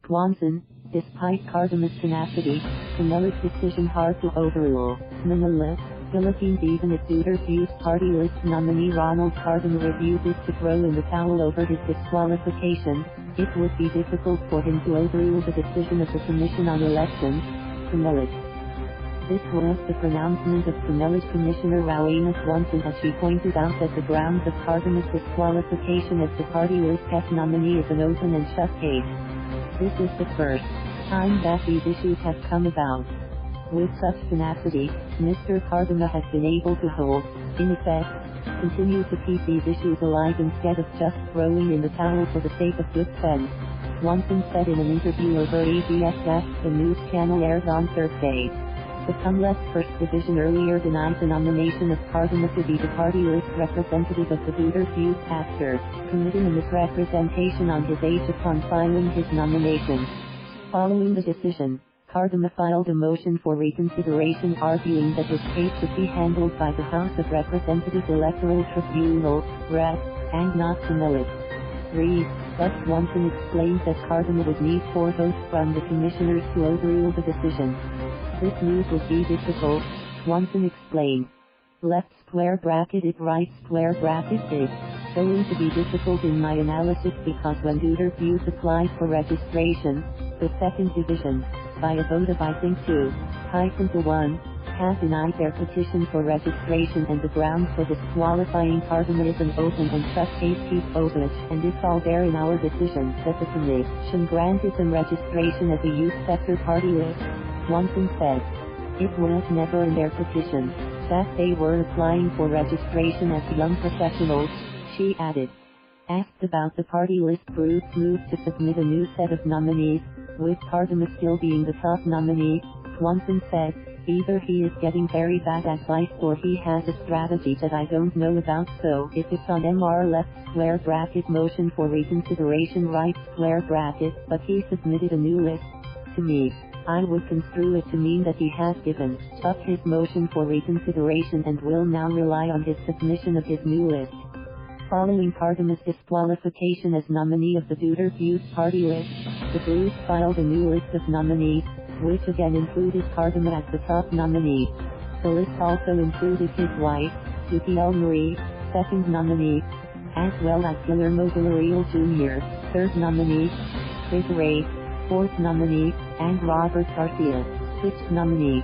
Guanzon, despite Cardema's tenacity, Comelec's decision hard to overrule. MANILA, Philippines. Even if Duterte Youth party list nominee Ronald Cardema refuses to throw in the towel over his disqualification, it would be difficult for him to overrule the decision of the Commission on Elections, Comelec. This was the pronouncement of Comelec Commissioner Rowena Guanzon as she pointed out that the grounds of Cardema's disqualification as the party list F nominee is an open and shut case. This is the first time that these issues have come about. With such tenacity, Mr. Cardema has been able to hold, in effect, continue to keep these issues alive instead of just throwing in the towel for the sake of good sense. Guanzon said in an interview over ABS-CBN News Channel aired on Thursday. The Comelec First Division earlier denied the nomination of Cardema to be the party list representative of the Duterte Youth after committing a misrepresentation on his age upon filing his nomination. Following the decision, Cardema filed a motion for reconsideration arguing that his case should be handled by the House of Representatives Electoral Tribunal, HRET, and not Comelec. But Guanzon explained that Cardema would need 4 votes from the commissioners to overrule the decision. This move would be difficult, Guanzon explained. Left square bracket it right square bracket it's going to be difficult in my analysis because when Duterte Youth applied for registration, the second division, by a vote of I think 2-1, has denied their petition for registration and the grounds for disqualifying Cardema is an open and shut case keep overage and it's all there in our decision that the Commission granted them registration as a youth sector party list, Guanzon said. It was never in their petition that they were applying for registration as young professionals, she added. Asked about the party list group's move to submit a new set of nominees, with Cardema still being the top nominee, Guanzon said, either he is getting very bad advice or he has a strategy that I don't know about, so if it's on MR left square bracket motion for reconsideration right square bracket but he submitted a new list, to me, I would construe it to mean that he has given up his motion for reconsideration and will now rely on his submission of his new list. Following Cardema's disqualification as nominee of the Duterte Youth party list, the group filed a new list of nominees, which again included Cardema as the top nominee. The list also included his wife, Ducielle Marie, second nominee, as well as Guillermo Villareal Jr, third nominee, Krizza Reyes, fourth nominee, and Robert Garcia, fifth nominee.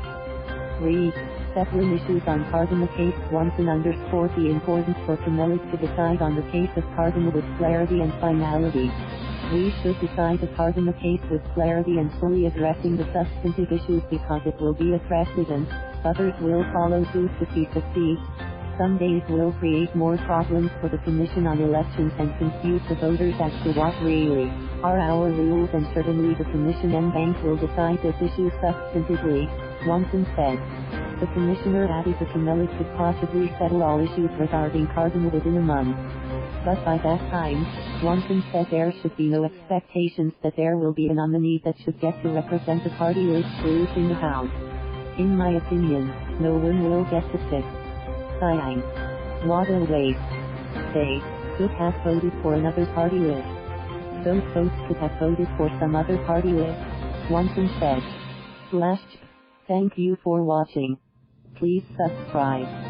Several issues on Cardema case. Guanzon underscored the importance for Comelec to decide on the case of Cardema with clarity and finality. We should decide the Cardema case with clarity and fully addressing the substantive issues because it will be a precedent, others will follow suit to keep the seat. Some days will create more problems for the Commission on Elections and confuse the voters as to what really are our rules, and certainly the Commission and banc will decide this issue substantively, Guanzon said. The Commissioner added the Comelec could possibly settle all issues regarding Cardema within a month. But by that time, Guanzon said there should be no expectations that there will be a nominee that should get to represent the party list group in the House. In my opinion, no one will get to sit. Sayang. What a waste. They could have voted for another party list. Those votes could have voted for some other party list, Guanzon said. Thank you for watching. Please subscribe.